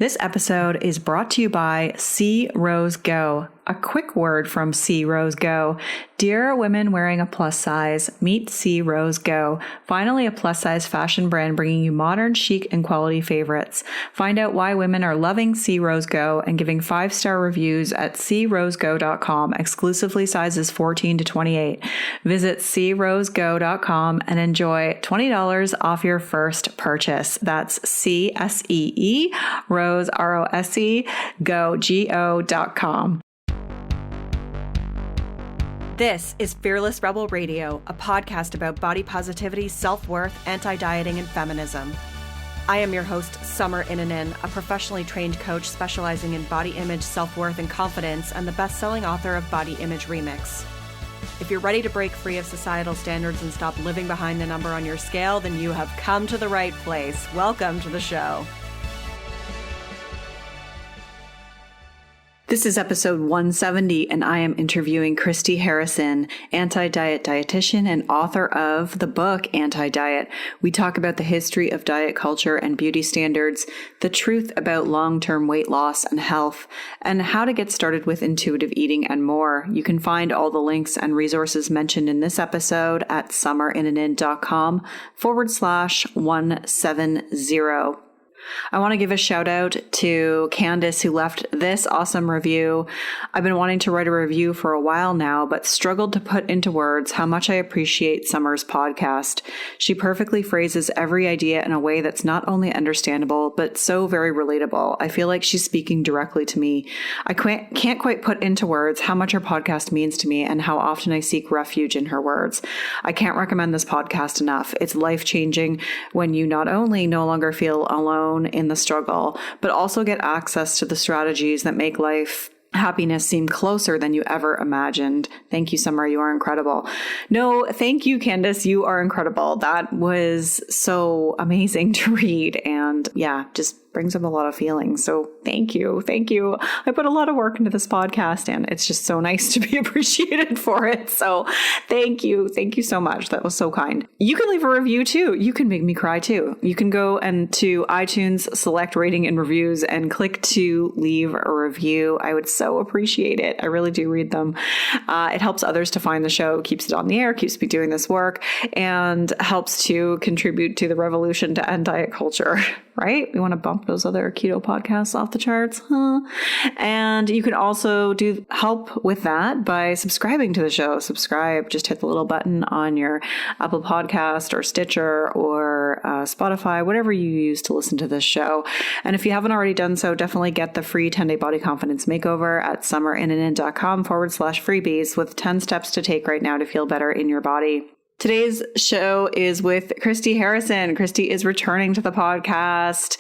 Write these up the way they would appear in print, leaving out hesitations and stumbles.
This episode is brought to you by C Rose Go. A quick word from C Rose Go. Dear women wearing a plus size, meet C Rose Go. Finally, a plus size fashion brand bringing you modern, chic, and quality favorites. Find out why women are loving C Rose Go and giving 5-star reviews at crosego.com, exclusively sizes 14 to 28. Visit crosego.com and enjoy $20 off your first purchase. That's CSEE, Rose, ROSE, go.com. This is Fearless Rebel Radio, a podcast about body positivity, self-worth, anti-dieting, and feminism. I am your host, Summer Inanen, a professionally trained coach specializing in body image, self-worth, and confidence, and the best-selling author of Body Image Remix. If you're ready to break free of societal standards and stop living behind the number on your scale, then you have come to the right place. Welcome to the show. This is episode 170, and I am interviewing Christy Harrison, anti-diet dietitian and author of the book Anti-Diet. We talk about the history of diet culture and beauty standards, the truth about long-term weight loss and health, and how to get started with intuitive eating and more. You can find all the links and resources mentioned in this episode at summerinanen.com/170. I want to give a shout out to Candace, who left this awesome review. I've been wanting to write a review for a while now, but struggled to put into words how much I appreciate Summer's podcast. She perfectly phrases every idea in a way that's not only understandable, but so very relatable. I feel like she's speaking directly to me. I can't quite put into words how much her podcast means to me and how often I seek refuge in her words. I can't recommend this podcast enough. It's life-changing when you not only no longer feel alone in the struggle, but also get access to the strategies that make life happiness seem closer than you ever imagined. Thank you, Summer. You are incredible. No, thank you, Candace. You are incredible. That was so amazing to read. And yeah, just brings up a lot of feelings. So thank you. Thank you. I put a lot of work into this podcast and it's just so nice to be appreciated for it. So thank you. Thank you so much. That was so kind. You can leave a review too. You can make me cry too. You can go and to iTunes, select rating and reviews and click to leave a review. I would so appreciate it. I really do read them. It helps others to find the show, keeps it on the air, keeps me doing this work, and helps to contribute to the revolution to end diet culture, right? We want to bump those other keto podcasts off the charts, huh? And you can also help with that by subscribing to the show. Subscribe, just hit the little button on your Apple Podcast or Stitcher or Spotify, whatever you use to listen to this show. And if you haven't already done so, definitely get the free 10-day body confidence makeover at summerinanen.com/freebies with 10 steps to take right now to feel better in your body. Today's show is with Christy Harrison. Christy is returning to the podcast.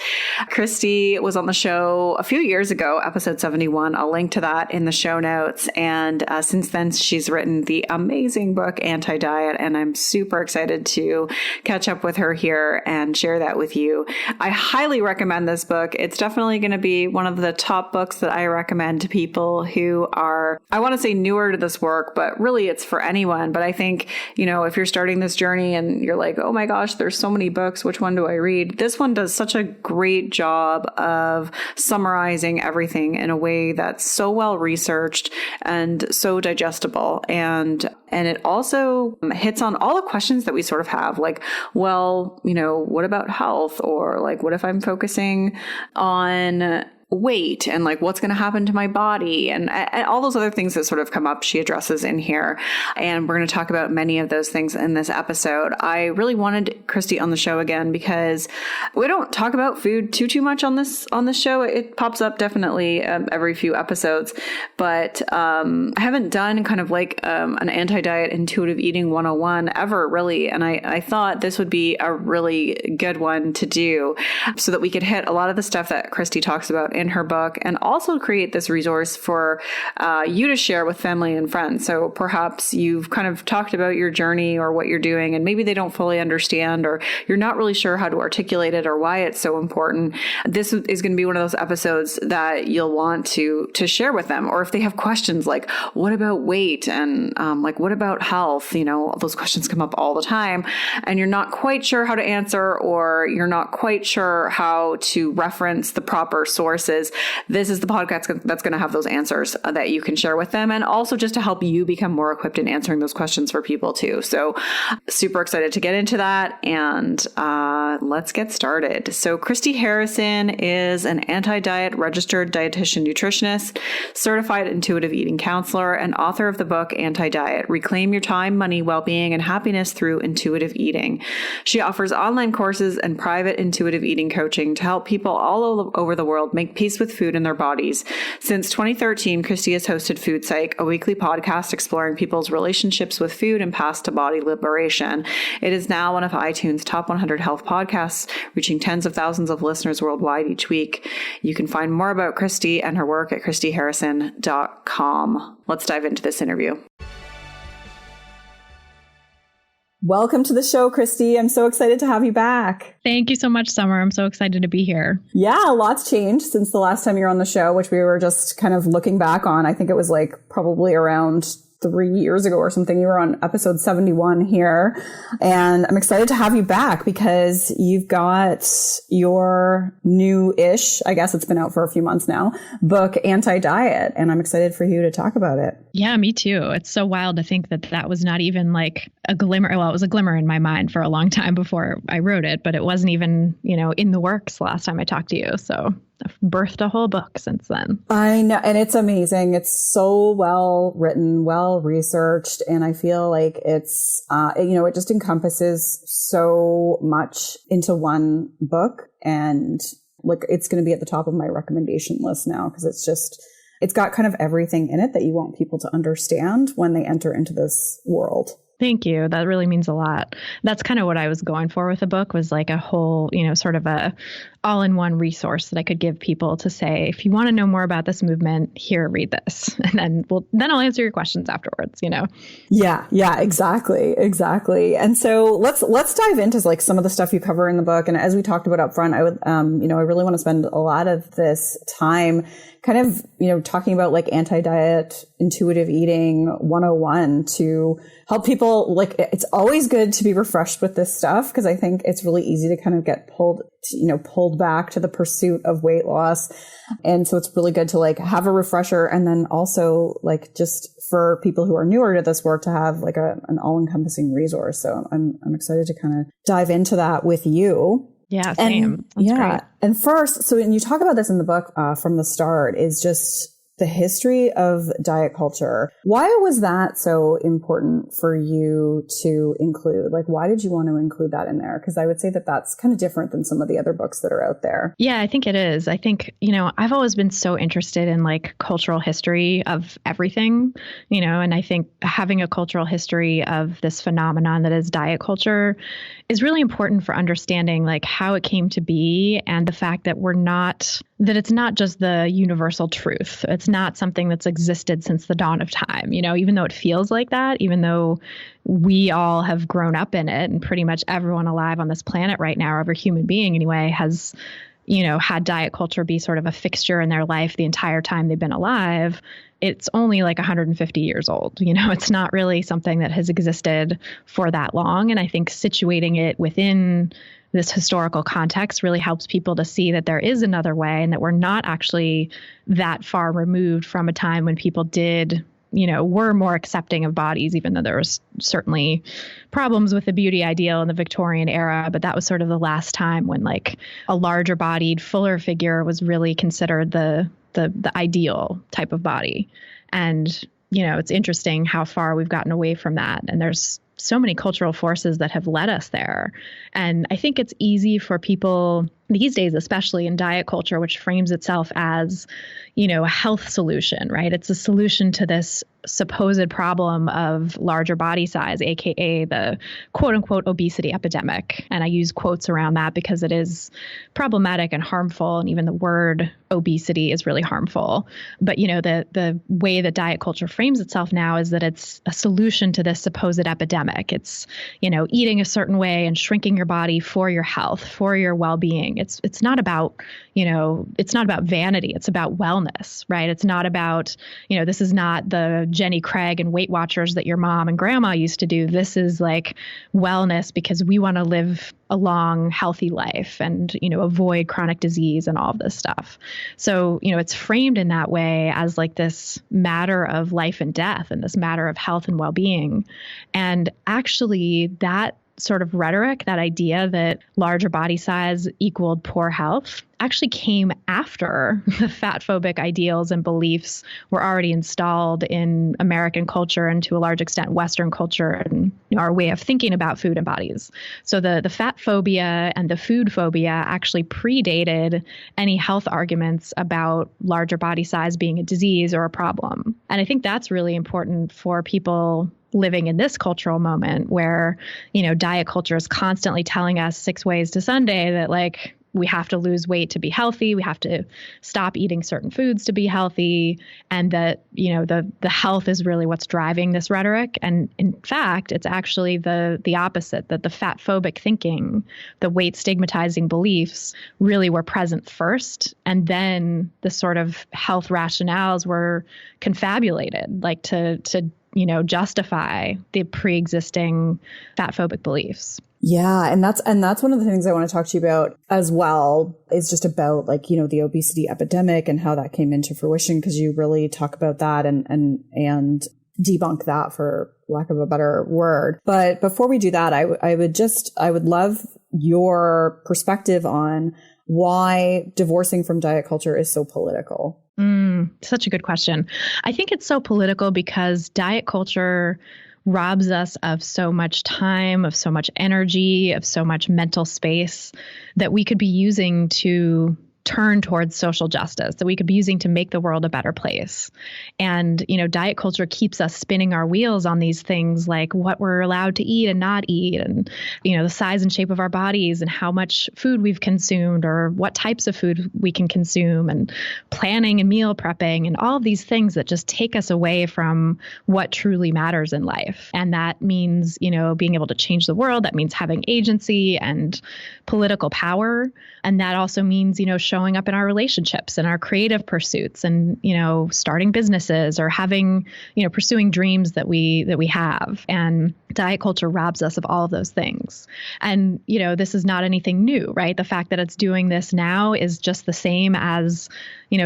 Christy was on the show a few years ago, episode 71. I'll link to that in the show notes. And since then, she's written the amazing book, Anti-Diet, and I'm super excited to catch up with her here and share that with you. I highly recommend this book. It's definitely going to be one of the top books that I recommend to people who are, I want to say newer to this work, but really it's for anyone. But I think, if you're starting this journey and you're like, oh my gosh, there's so many books, which one do I read? This one does such a great job of summarizing everything in a way that's so well researched and so digestible. And it also hits on all the questions that we sort of have, like, well, what about health? Or like, what if I'm focusing on weight and like what's going to happen to my body and all those other things that sort of come up, she addresses in here. And we're going to talk about many of those things in this episode. I really wanted Christy on the show again because we don't talk about food too much on this show. It pops up definitely every few episodes, but I haven't done kind of like an anti-diet intuitive eating 101 ever really. And I thought this would be a really good one to do so that we could hit a lot of the stuff that Christy talks about in in her book, and also create this resource for you to share with family and friends. So perhaps you've kind of talked about your journey or what you're doing, and maybe they don't fully understand, or you're not really sure how to articulate it or why it's so important. This is going to be one of those episodes that you'll want to share with them. Or if they have questions like, what about weight? And like, what about health? You know, those questions come up all the time, and you're not quite sure how to answer, or you're not quite sure how to reference the proper sources. This is the podcast that's going to have those answers that you can share with them, and also just to help you become more equipped in answering those questions for people too. So super excited to get into that, and let's get started. So Christy Harrison is an anti-diet registered dietitian nutritionist, certified intuitive eating counselor, and author of the book Anti-Diet: Reclaim Your Time, Money, Wellbeing, and Happiness Through Intuitive Eating. She offers online courses and private intuitive eating coaching to help people all over the world make peace with food and their bodies. Since 2013, Christy has hosted Food Psych, a weekly podcast exploring people's relationships with food and path to body liberation. It is now one of iTunes' top 100 health podcasts, reaching tens of thousands of listeners worldwide each week. You can find more about Christy and her work at christyharrison.com. Let's dive into this interview. Welcome to the show, Christy. I'm so excited to have you back. Thank you so much, Summer. I'm so excited to be here. Yeah, lots changed since the last time you were on the show, which we were just kind of looking back on. I think it was like probably around 3 years ago or something. You were on episode 71 here. And I'm excited to have you back because you've got your new-ish, I guess it's been out for a few months now, book Anti-Diet. And I'm excited for you to talk about it. Yeah, me too. It's so wild to think that that was not even like a glimmer. Well, it was a glimmer in my mind for a long time before I wrote it, but it wasn't even, in the works last time I talked to you. So I've birthed a whole book since then. I know. And it's amazing. It's so well written, well researched. And I feel like it's, it just encompasses so much into one book. And like, it's going to be at the top of my recommendation list now because it's got kind of everything in it that you want people to understand when they enter into this world. Thank you. That really means a lot. That's kind of what I was going for with the book, was like a whole, sort of a all-in-one resource that I could give people to say, if you want to know more about this movement, here, read this. And then I'll answer your questions afterwards, Yeah, exactly. And so let's dive into like some of the stuff you cover in the book. And as we talked about up front, I would, I really want to spend a lot of this time kind of, talking about like anti-diet intuitive eating 101 to help people. Like, it's always good to be refreshed with this stuff because I think it's really easy to kind of get pulled back to the pursuit of weight loss. And so it's really good to like have a refresher, and then also like just for people who are newer to this work to have like an all-encompassing resource. So I'm excited to kind of dive into that with you. Yeah, same. That's great. And first, so when you talk about this in the book from the start, is just the history of diet culture. Why was that so important for you to include? Like, why did you want to include that in there? Because I would say that that's kind of different than some of the other books that are out there. Yeah, I think it is. I think, I've always been so interested in like cultural history of everything, and I think having a cultural history of this phenomenon that is diet culture is really important for understanding like how it came to be, and the fact that it's not just the universal truth. It's not something that's existed since the dawn of time, even though it feels like that, even though we all have grown up in it, and pretty much everyone alive on this planet right now, or every human being anyway, has, had diet culture be sort of a fixture in their life the entire time they've been alive. It's only like 150 years old. It's not really something that has existed for that long. And I think situating it within this historical context really helps people to see that there is another way, and that we're not actually that far removed from a time when people were more accepting of bodies, even though there was certainly problems with the beauty ideal in the Victorian era. But that was sort of the last time when like a larger bodied, fuller figure was really considered the ideal type of body. And, it's interesting how far we've gotten away from that. And there's so many cultural forces that have led us there. And I think it's easy for people these days, especially in diet culture, which frames itself as, a health solution, right? It's a solution to this supposed problem of larger body size, AKA the quote unquote obesity epidemic. And I use quotes around that because it is problematic and harmful. And even the word obesity is really harmful. But, the way that diet culture frames itself now is that it's a solution to this supposed epidemic. It's, eating a certain way and shrinking your body for your health, for your well-being. It's not about, it's not about vanity. It's about wellness, right? It's not about, this is not the Jenny Craig and Weight Watchers that your mom and grandma used to do. This is like wellness because we want to live a long, healthy life and, avoid chronic disease and all of this stuff. So, it's framed in that way as like this matter of life and death and this matter of health and well-being. And actually that sort of rhetoric, that idea that larger body size equaled poor health, actually came after the fat phobic ideals and beliefs were already installed in American culture and to a large extent Western culture and our way of thinking about food and bodies. So the fat phobia and the food phobia actually predated any health arguments about larger body size being a disease or a problem. And I think that's really important for people living in this cultural moment where, diet culture is constantly telling us 6 ways to Sunday that like we have to lose weight to be healthy. We have to stop eating certain foods to be healthy. And that, the health is really what's driving this rhetoric. And in fact, it's actually the opposite, that the fat phobic thinking, the weight stigmatizing beliefs really were present first. And then the sort of health rationales were confabulated, like to justify the pre-existing fat phobic beliefs. Yeah. And that's one of the things I want to talk to you about as well, is just about like, the obesity epidemic and how that came into fruition, because you really talk about that and debunk that, for lack of a better word. But before we do that, I would love your perspective on why divorcing from diet culture is so political. Such a good question. I think it's so political because diet culture robs us of so much time, of so much energy, of so much mental space that we could be using to turn towards social justice, that we could be using to make the world a better place. And, diet culture keeps us spinning our wheels on these things like what we're allowed to eat and not eat, and, the size and shape of our bodies and how much food we've consumed or what types of food we can consume, and planning and meal prepping and all of these things that just take us away from what truly matters in life. And that means, being able to change the world. That means having agency and political power. And that also means, showing up in our relationships and our creative pursuits and, starting businesses or having, pursuing dreams that we have. And diet culture robs us of all of those things. And, this is not anything new, right? The fact that it's doing this now is just the same as,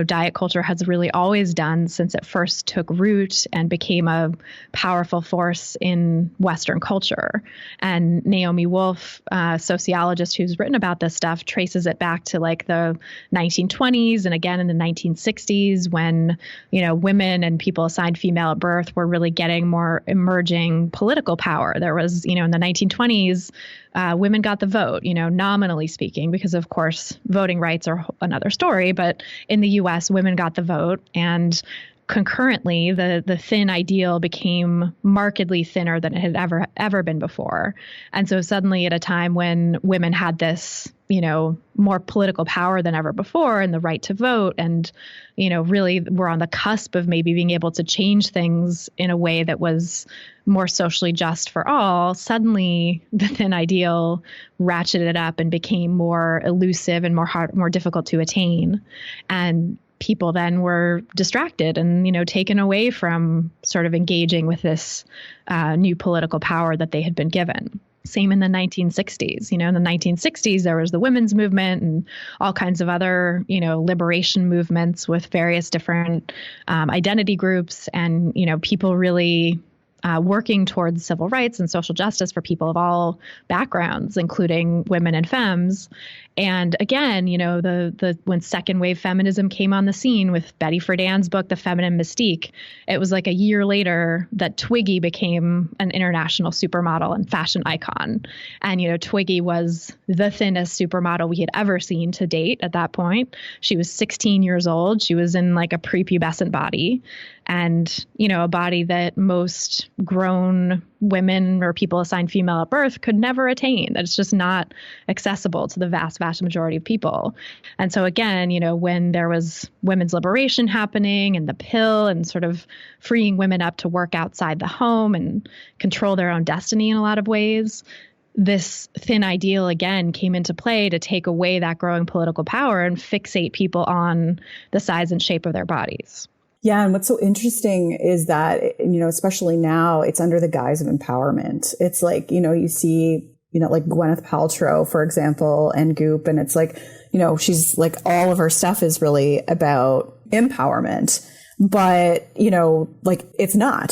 diet culture has really always done since it first took root and became a powerful force in Western culture. And Naomi Wolf, a sociologist who's written about this stuff, traces it back to like the 1920s and again in the 1960s when, women and people assigned female at birth were really getting more emerging political power. There was, in the 1920s, women got the vote, nominally speaking, because of course, voting rights are another story. But in the US, women got the vote, and concurrently, the thin ideal became markedly thinner than it had ever been before. And so suddenly at a time when women had this, more political power than ever before and the right to vote, and, really were on the cusp of maybe being able to change things in a way that was more socially just for all, suddenly the thin ideal ratcheted up and became more elusive and more difficult to attain. And people then were distracted and, taken away from sort of engaging with this new political power that they had been given. Same in the 1960s. In the 1960s, there was the women's movement and all kinds of other, liberation movements with various different identity groups and, people really working towards civil rights and social justice for people of all backgrounds, including women and femmes. And again, when second wave feminism came on the scene with Betty Friedan's book, The Feminine Mystique, it was like a year later that Twiggy became an international supermodel and fashion icon. And, Twiggy was the thinnest supermodel we had ever seen to date at that point. She was 16 years old. She was in like a prepubescent body and, a body that most grown women or people assigned female at birth could never attain. That it's just not accessible to the vast majority of people. And so again, when there was women's liberation happening and the pill and sort of freeing women up to work outside the home and control their own destiny in a lot of ways, this thin ideal again came into play to take away that growing political power and fixate people on the size and shape of their bodies. Yeah. And what's so interesting is that, especially now, it's under the guise of empowerment. It's like, you see, like Gwyneth Paltrow, for example, and Goop. And it's like, she's like, all of her stuff is really about empowerment. But, like it's not.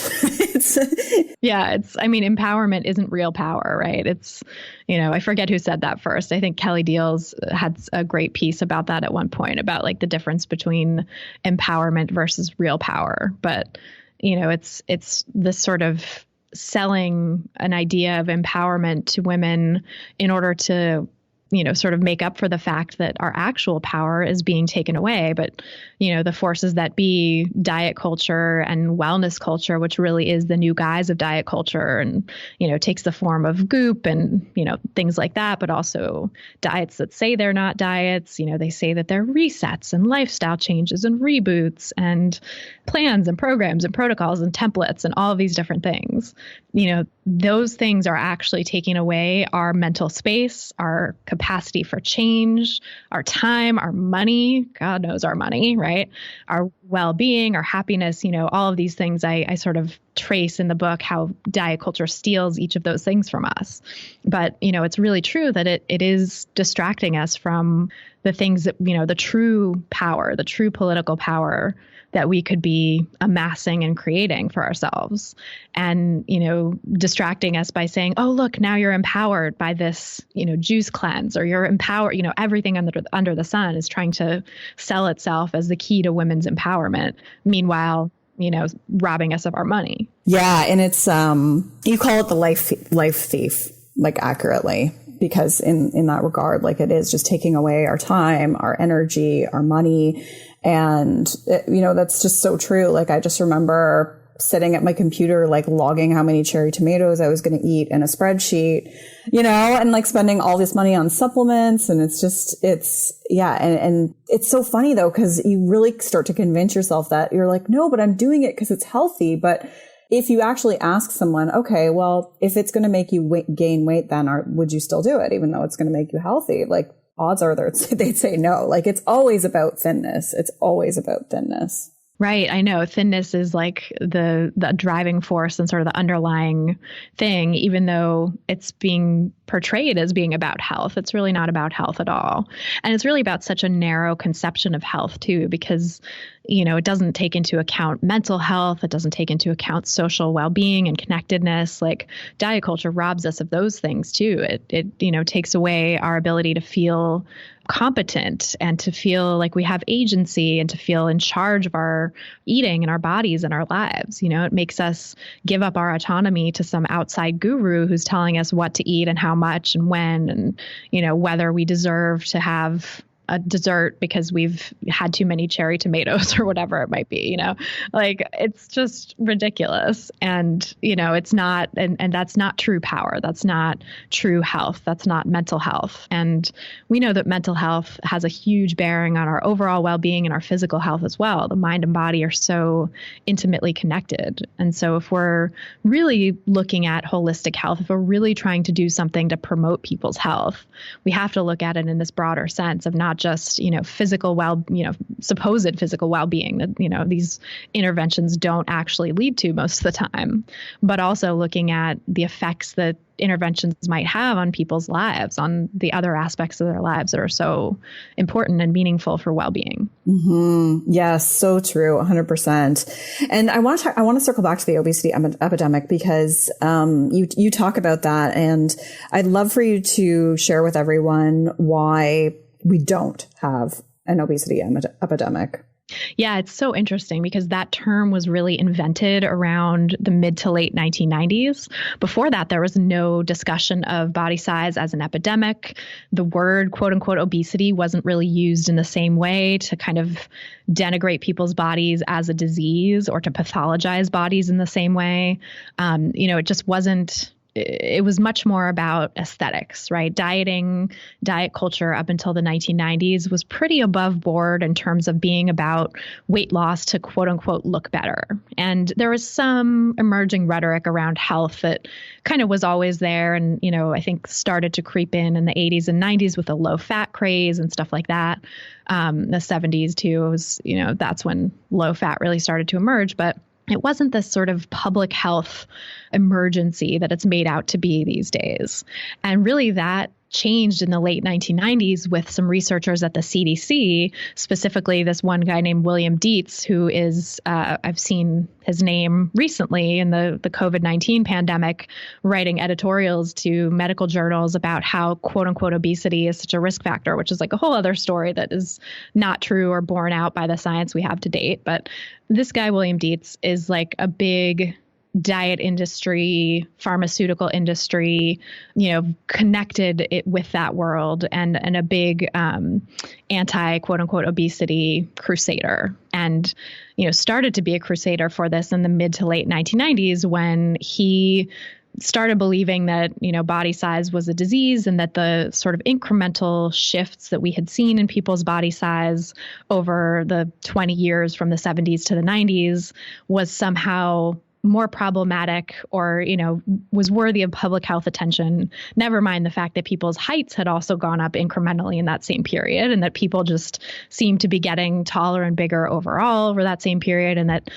Empowerment isn't real power, right? It's, I forget who said that first. I think Kelly Deals had a great piece about that at one point about like the difference between empowerment versus real power. But, it's this sort of selling an idea of empowerment to women in order to sort of make up for the fact that our actual power is being taken away. But, the forces that be, diet culture and wellness culture, which really is the new guise of diet culture and, takes the form of Goop and, things like that, but also diets that say they're not diets. They say that they're resets and lifestyle changes and reboots and plans and programs and protocols and templates and all of these different things. Those things are actually taking away our mental space, our capacity for change, our time, our money, God knows our money, right? Our well-being, our happiness, all of these things I sort of trace in the book how diet culture steals each of those things from us. But, it's really true that it is distracting us from the things that, the true power, the true political power that we could be amassing and creating for ourselves. And, distracting us by saying, oh, look, now you're empowered by this, juice cleanse, or you're empowered, everything under the sun is trying to sell itself as the key to women's empowerment. Meanwhile, robbing us of our money. Yeah. And it's, you call it the life thief, like accurately, because in that regard, like it is just taking away our time, our energy, our money. And, that's just so true. Like, I just remember sitting at my computer, like logging how many cherry tomatoes I was going to eat in a spreadsheet, and like spending all this money on supplements. And it's so funny though, because you really start to convince yourself that you're like, no, but I'm doing it because it's healthy. But if you actually ask someone, okay, well, if it's going to make you gain weight, then would you still do it, even though it's going to make you healthy? Like, odds are they'd say no. Like, it's always about thinness. It's always about thinness. Right. I know thinness is like the driving force and sort of the underlying thing, even though it's being portrayed as being about health. It's really not about health at all. And it's really about such a narrow conception of health too, because, it doesn't take into account mental health. It doesn't take into account social well-being and connectedness. Like, diet culture robs us of those things too. It takes away our ability to feel competent and to feel like we have agency and to feel in charge of our eating and our bodies and our lives. It makes us give up our autonomy to some outside guru who's telling us what to eat and how much and when, and, whether we deserve to have a dessert because we've had too many cherry tomatoes or whatever it might be, like it's just ridiculous. And, it's not, and that's not true power. That's not true health. That's not mental health. And we know that mental health has a huge bearing on our overall well-being and our physical health as well. The mind and body are so intimately connected. And so if we're really looking at holistic health, if we're really trying to do something to promote people's health, we have to look at it in this broader sense of not not just, physical supposed physical well-being that, these interventions don't actually lead to most of the time, but also looking at the effects that interventions might have on people's lives, on the other aspects of their lives that are so important and meaningful for well-being. Mm-hmm. Yes, so true, 100%. And I want to circle back to the obesity epidemic because you talk about that, and I'd love for you to share with everyone why we don't have an obesity epidemic. Yeah, it's so interesting because that term was really invented around the mid to late 1990s. Before that, there was no discussion of body size as an epidemic. The word, quote unquote, obesity wasn't really used in the same way to kind of denigrate people's bodies as a disease or to pathologize bodies in the same way. It just wasn't. It was much more about aesthetics, right? Diet culture up until the 1990s was pretty above board in terms of being about weight loss to quote unquote look better. And there was some emerging rhetoric around health that kind of was always there and, I think started to creep in the 80s and 90s with a low fat craze and stuff like that. The 70s too was, that's when low fat really started to emerge. But it wasn't this sort of public health emergency that it's made out to be these days. And really that changed in the late 1990s with some researchers at the CDC, specifically this one guy named William Dietz, who is, I've seen his name recently in the COVID-19 pandemic, writing editorials to medical journals about how quote unquote obesity is such a risk factor, which is like a whole other story that is not true or borne out by the science we have to date. But this guy, William Dietz, is like a big diet industry, pharmaceutical industry, connected it with that world and a big anti quote unquote obesity crusader, and started to be a crusader for this in the mid to late 1990s when he started believing that, body size was a disease and that the sort of incremental shifts that we had seen in people's body size over the 20 years from the 70s to the 90s was somehow more problematic or, was worthy of public health attention. Never mind the fact that people's heights had also gone up incrementally in that same period and that people just seemed to be getting taller and bigger overall over that same period. And that,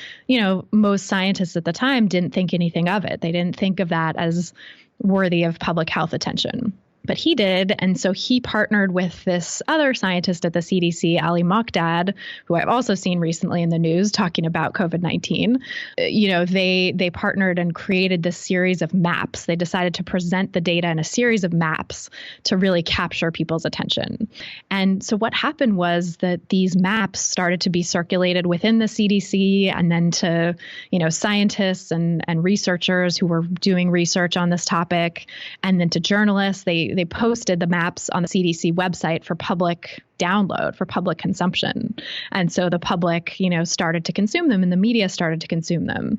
most scientists at the time didn't think anything of it. They didn't think of that as worthy of public health attention. But he did. And so he partnered with this other scientist at the CDC, Ali Mokdad, who I've also seen recently in the news talking about COVID-19. They partnered and created this series of maps. They decided to present the data in a series of maps to really capture people's attention. And so what happened was that these maps started to be circulated within the CDC and then to, scientists and researchers who were doing research on this topic, and then to journalists. They posted the maps on the CDC website for public download, for public consumption. And so the public, started to consume them and the media started to consume them.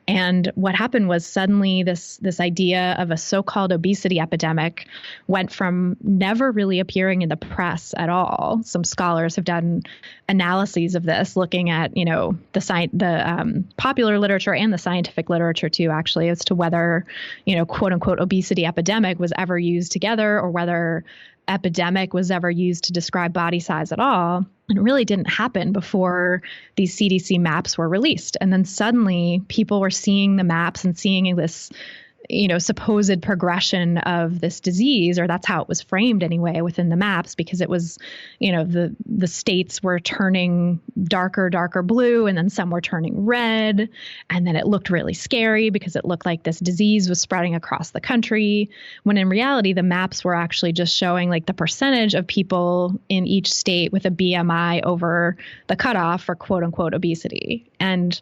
And what happened was suddenly this idea of a so-called obesity epidemic went from never really appearing in the press at all. Some scholars have done analyses of this, looking at, the popular literature and the scientific literature too, actually, as to whether, quote unquote obesity epidemic was ever used together or whether epidemic was ever used to describe body size at all. And it really didn't happen before these CDC maps were released. And then suddenly people were seeing the maps and seeing this, supposed progression of this disease, or that's how it was framed anyway within the maps, because it was, the states were turning darker blue, and then some were turning red. And then it looked really scary because it looked like this disease was spreading across the country, when in reality, the maps were actually just showing like the percentage of people in each state with a BMI over the cutoff for quote unquote obesity. And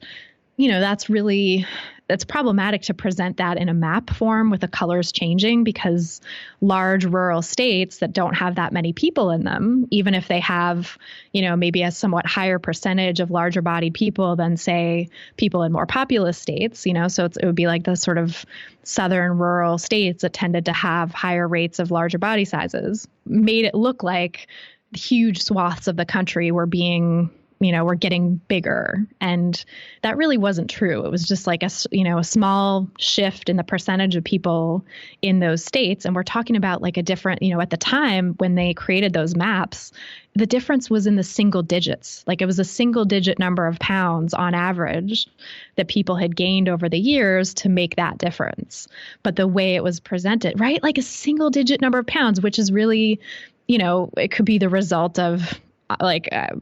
that's problematic to present that in a map form with the colors changing, because large rural states that don't have that many people in them, even if they have, maybe a somewhat higher percentage of larger bodied people than, say, people in more populous states, so it would be like the sort of southern rural states that tended to have higher rates of larger body sizes, made it look like huge swaths of the country were being were getting bigger. And that really wasn't true. It was just like a small shift in the percentage of people in those states. And we're talking about like a different, at the time when they created those maps, the difference was in the single digits. Like it was a single digit number of pounds on average that people had gained over the years to make that difference. But the way it was presented, right? Like a single digit number of pounds, which is really, it could be the result of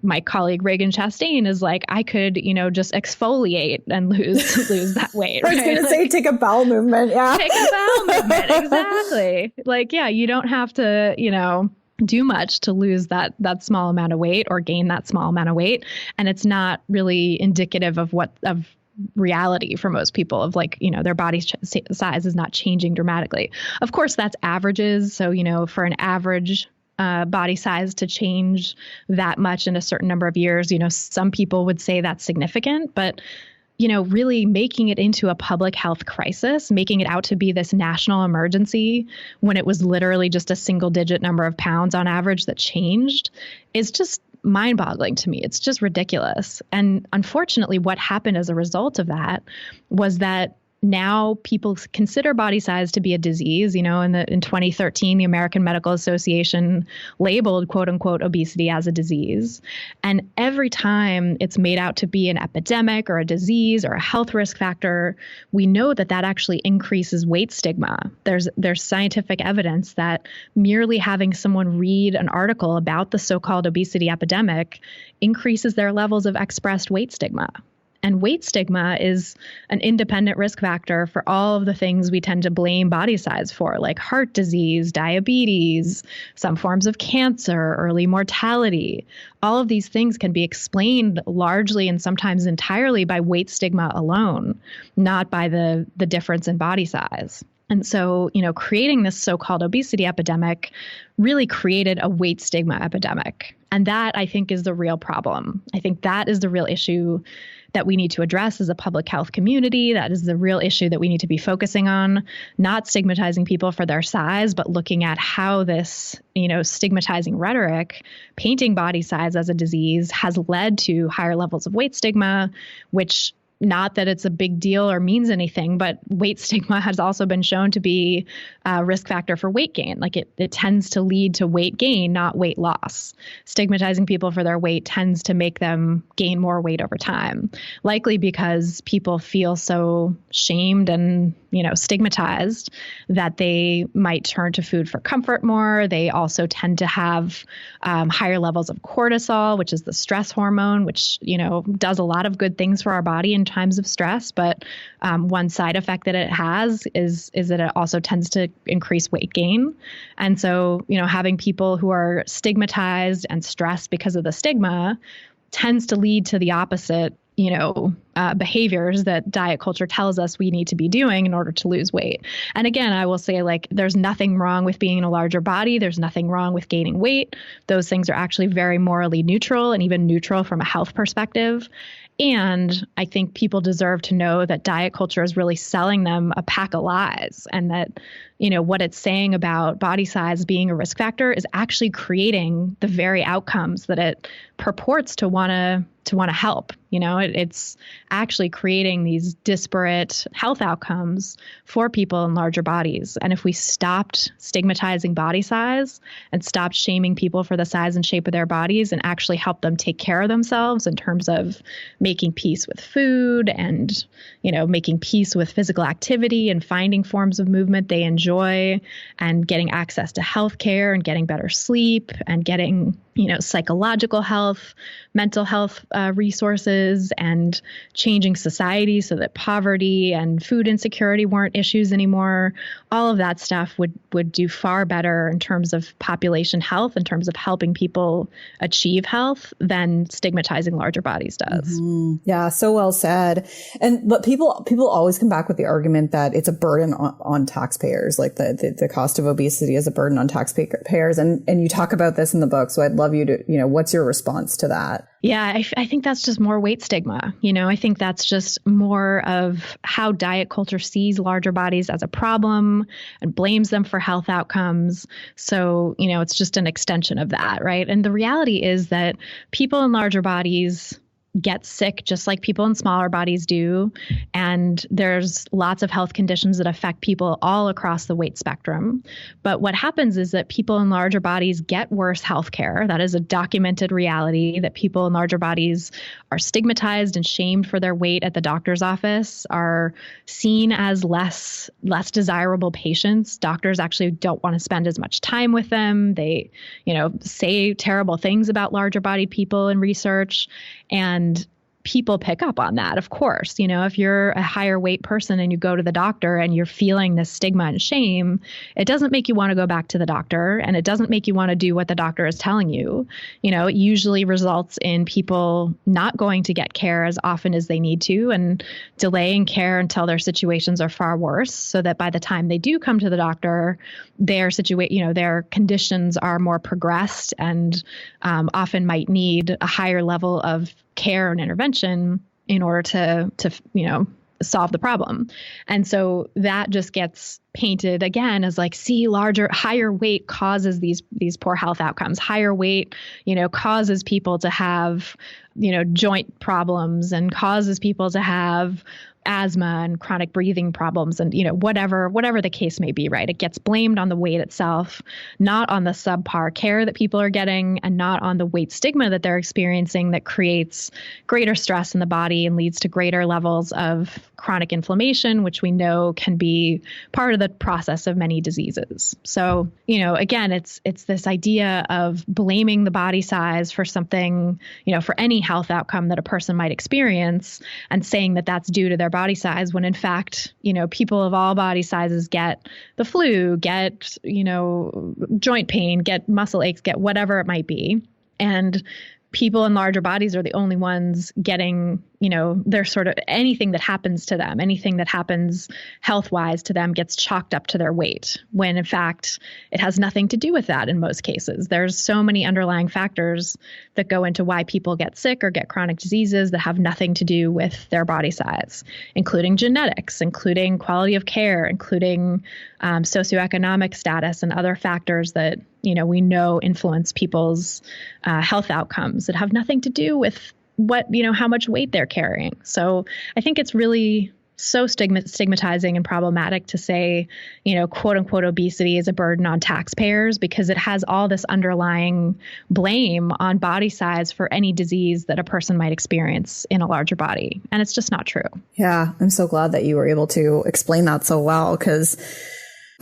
my colleague Reagan Chastain is like, I could, just exfoliate and lose that weight. I was going to say, take a bowel movement. Yeah. Take a bowel movement. Exactly. Like, yeah, you don't have to, do much to lose that small amount of weight or gain that small amount of weight. And it's not really indicative of reality for most people of like, their body size is not changing dramatically. Of course, that's averages. So, for an average body size to change that much in a certain number of years, some people would say that's significant, but really making it into a public health crisis, making it out to be this national emergency when it was literally just a single digit number of pounds on average that changed is just mind-boggling to me. It's just ridiculous. And unfortunately, what happened as a result of that was that now people consider body size to be a disease. In 2013, the American Medical Association labeled quote unquote obesity as a disease. And every time it's made out to be an epidemic or a disease or a health risk factor, we know that actually increases weight stigma. There's scientific evidence that merely having someone read an article about the so-called obesity epidemic increases their levels of expressed weight stigma. And weight stigma is an independent risk factor for all of the things we tend to blame body size for, like heart disease, diabetes, some forms of cancer, early mortality. All of these things can be explained largely and sometimes entirely by weight stigma alone, not by the difference in body size. And so, creating this so-called obesity epidemic really created a weight stigma epidemic. And that, I think, is the real problem. I think that is the real issue that we need to address as a public health community. That is the real issue that we need to be focusing on, not stigmatizing people for their size, but looking at how this, stigmatizing rhetoric, painting body size as a disease, has led to higher levels of weight stigma, which not that it's a big deal or means anything, but weight stigma has also been shown to be a risk factor for weight gain. Like it tends to lead to weight gain, not weight loss. Stigmatizing people for their weight tends to make them gain more weight over time, likely because people feel so shamed and, stigmatized that they might turn to food for comfort more. They also tend to have higher levels of cortisol, which is the stress hormone, which, does a lot of good things for our body in times of stress. But one side effect that it has is that it also tends to increase weight gain. And so, having people who are stigmatized and stressed because of the stigma tends to lead to the opposite, behaviors that diet culture tells us we need to be doing in order to lose weight. And again, I will say, there's nothing wrong with being in a larger body. There's nothing wrong with gaining weight. Those things are actually very morally neutral and even neutral from a health perspective. And I think people deserve to know that diet culture is really selling them a pack of lies, and that, what it's saying about body size being a risk factor is actually creating the very outcomes that it purports to want to help. It's actually creating these disparate health outcomes for people in larger bodies. And if we stopped stigmatizing body size and stopped shaming people for the size and shape of their bodies and actually help them take care of themselves in terms of making peace with food and, making peace with physical activity and finding forms of movement they enjoy and getting access to health care and getting better sleep and getting, psychological health, mental health resources, and changing society so that poverty and food insecurity weren't issues anymore. All of that stuff would do far better in terms of population health, in terms of helping people achieve health, than stigmatizing larger bodies does. Mm-hmm. Yeah, so well said. But people always come back with the argument that it's a burden on taxpayers, like the cost of obesity is a burden on taxpayers. And you talk about this in the book. So I'd love you to, what's your response to that? Yeah, I I think that's just more weight stigma. I think that's just more of how diet culture sees larger bodies as a problem and blames them for health outcomes. So, it's just an extension of that, right? And the reality is that people in larger bodies get sick just like people in smaller bodies do. And there's lots of health conditions that affect people all across the weight spectrum. But what happens is that people in larger bodies get worse health care. That is a documented reality, that people in larger bodies are stigmatized and shamed for their weight at the doctor's office, are seen as less desirable patients. Doctors actually don't want to spend as much time with them. They, say terrible things about larger bodied people in research. And people pick up on that, of course. If you're a higher weight person and you go to the doctor and you're feeling this stigma and shame, it doesn't make you want to go back to the doctor, and it doesn't make you want to do what the doctor is telling you. It usually results in people not going to get care as often as they need to and delaying care until their situations are far worse, so that by the time they do come to the doctor, their conditions are more progressed and often might need a higher level of care and intervention in order to solve the problem. And so that just gets painted again as like, see, higher weight causes these poor health outcomes. Higher weight, causes people to have, joint problems and causes people to have asthma and chronic breathing problems and, whatever the case may be, right? It gets blamed on the weight itself, not on the subpar care that people are getting and not on the weight stigma that they're experiencing that creates greater stress in the body and leads to greater levels of chronic inflammation, which we know can be part of the process of many diseases. So, again, it's this idea of blaming the body size for something, for any health outcome that a person might experience and saying that that's due to their body size, when in fact, people of all body sizes get the flu, get, joint pain, get muscle aches, get whatever it might be. And people in larger bodies are the only ones getting, they're sort of anything that happens to them, anything that happens health-wise to them gets chalked up to their weight, when in fact, it has nothing to do with that in most cases. There's so many underlying factors that go into why people get sick or get chronic diseases that have nothing to do with their body size, including genetics, including quality of care, including socioeconomic status and other factors that, we know influence people's health outcomes that have nothing to do with how much weight they're carrying. So I think it's really so stigmatizing and problematic to say, quote unquote, obesity is a burden on taxpayers, because it has all this underlying blame on body size for any disease that a person might experience in a larger body. And it's just not true. Yeah. I'm so glad that you were able to explain that so well, because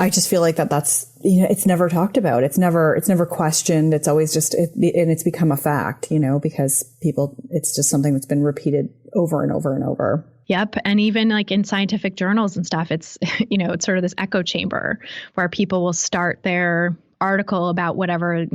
I just feel like that's, it's never talked about. It's never questioned. It's always just, and it's become a fact, because it's just something that's been repeated over and over and over. Yep. And even like in scientific journals and stuff, it's, it's sort of this echo chamber where people will start their article about whatever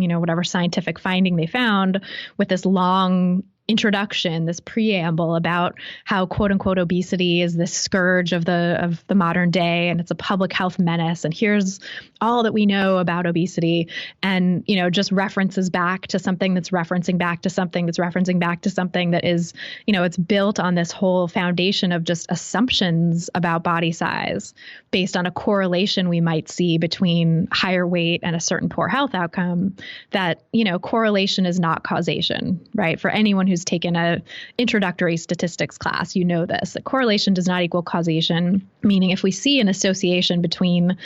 scientific finding they found with this long introduction, this preamble about how quote unquote obesity is this scourge of the modern day and it's a public health menace. And here's all that we know about obesity, and, just references back to something that's referencing back to something that's referencing back to something that is, it's built on this whole foundation of just assumptions about body size based on a correlation we might see between higher weight and a certain poor health outcome. That, correlation is not causation, right? For anyone who's taken a introductory statistics class, this, that correlation does not equal causation, meaning if we see an association between,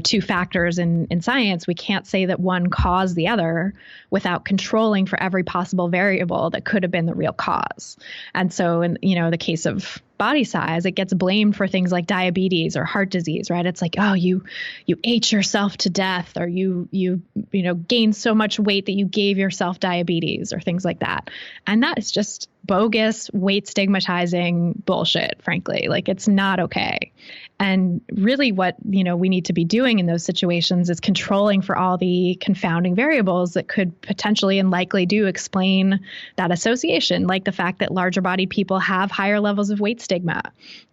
two factors in science, we can't say that one caused the other without controlling for every possible variable that could have been the real cause. And so in, the case of body size, it gets blamed for things like diabetes or heart disease, right? It's like, oh, you ate yourself to death, or you gained so much weight that you gave yourself diabetes, or things like that. And that is just bogus, weight stigmatizing bullshit, frankly. Like, it's not okay. And really what, we need to be doing in those situations is controlling for all the confounding variables that could potentially and likely do explain that association, like the fact that larger bodied people have higher levels of weight stigma stigma.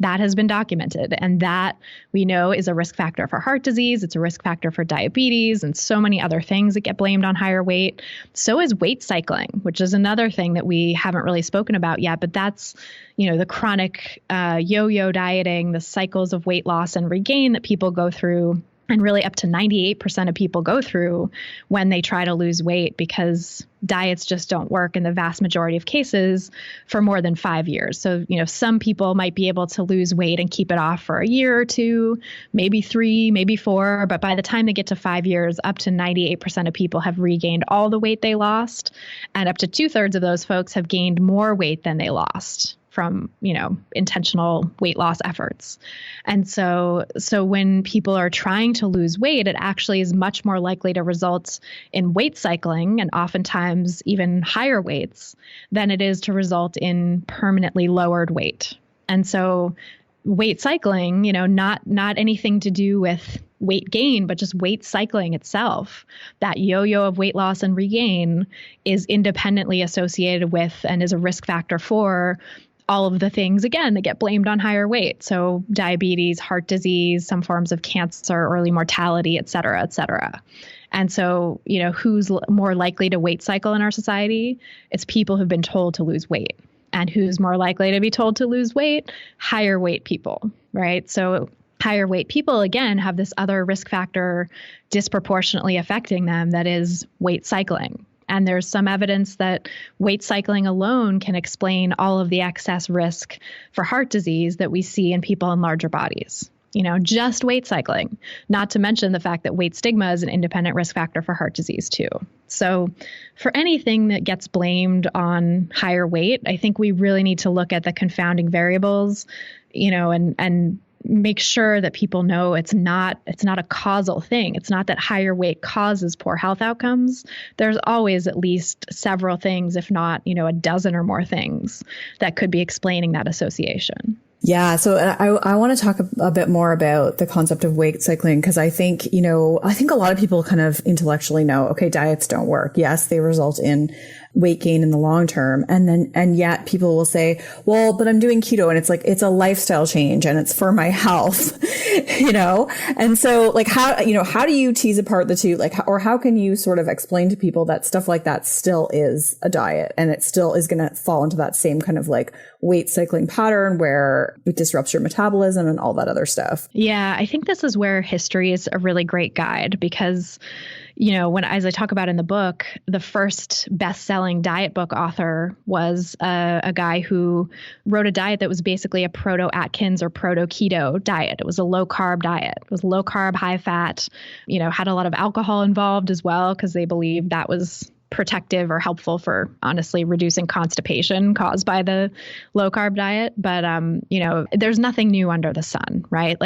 That has been documented. And that we know is a risk factor for heart disease. It's a risk factor for diabetes and so many other things that get blamed on higher weight. So is weight cycling, which is another thing that we haven't really spoken about yet. But that's, the chronic yo-yo dieting, the cycles of weight loss and regain that people go through. And really up to 98% of people go through when they try to lose weight, because diets just don't work in the vast majority of cases for more than 5 years. So, some people might be able to lose weight and keep it off for a year or two, maybe 3, maybe 4. But by the time they get to 5 years, up to 98% of people have regained all the weight they lost. And up to 2/3 of those folks have gained more weight than they lost from, intentional weight loss efforts. And so when people are trying to lose weight, it actually is much more likely to result in weight cycling, and oftentimes even higher weights, than it is to result in permanently lowered weight. And so weight cycling, not anything to do with weight gain, but just weight cycling itself, that yo-yo of weight loss and regain, is independently associated with and is a risk factor for all of the things, again, that get blamed on higher weight. So diabetes, heart disease, some forms of cancer, early mortality, et cetera, et cetera. And so, who's more likely to weight cycle in our society? It's people who've been told to lose weight. And who's more likely to be told to lose weight? Higher weight people, right? So higher weight people, again, have this other risk factor disproportionately affecting them, that is weight cycling. And there's some evidence that weight cycling alone can explain all of the excess risk for heart disease that we see in people in larger bodies. Just weight cycling, not to mention the fact that weight stigma is an independent risk factor for heart disease too. So for anything that gets blamed on higher weight, I think we really need to look at the confounding variables, and make sure that people know it's not a causal thing. It's not that higher weight causes poor health outcomes. There's always at least several things, if not, a dozen or more things that could be explaining that association. Yeah. So I want to talk a bit more about the concept of weight cycling, because I think a lot of people kind of intellectually know, okay, diets don't work. Yes, they result in weight gain in the long term. And yet people will say, well, but I'm doing keto, and it's like, it's a lifestyle change and it's for my health, And so how do you tease apart the two? Or how can you sort of explain to people that stuff like that still is a diet, and it still is going to fall into that same kind of weight cycling pattern where it disrupts your metabolism and all that other stuff? Yeah, I think this is where history is a really great guide, because as I talk about in the book, the first best-selling diet book author was a guy who wrote a diet that was basically a proto-Atkins or proto-keto diet. It was a low-carb diet. It was low-carb, high-fat, had a lot of alcohol involved as well, because they believed that was protective or helpful for, honestly, reducing constipation caused by the low-carb diet. But, there's nothing new under the sun, right?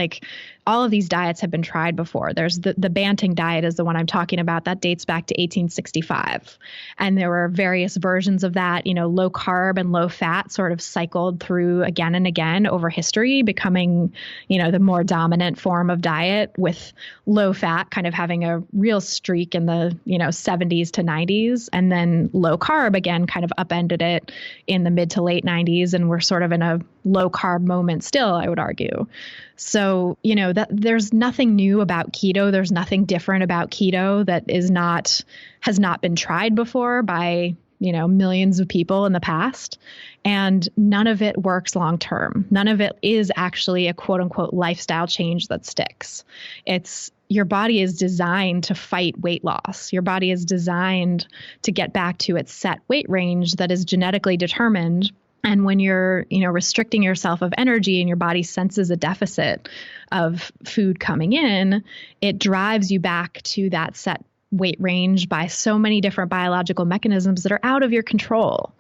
All of these diets have been tried before. There's the Banting diet is the one I'm talking about. That dates back to 1865. And there were various versions of that, low carb and low fat sort of cycled through again and again over history, becoming, the more dominant form of diet, with low fat kind of having a real streak in the, 70s to 90s. And then low carb again kind of upended it in the mid to late 90s. And we're sort of in a low carb moment still, I would argue. So, that there's nothing new about keto. There's nothing different about keto that has not been tried before by, millions of people in the past. And none of it works long term. None of it is actually a quote unquote lifestyle change that sticks. Your body is designed to fight weight loss. Your body is designed to get back to its set weight range that is genetically determined. And when you're, restricting yourself of energy and your body senses a deficit of food coming in, it drives you back to that set weight range by so many different biological mechanisms that are out of your control.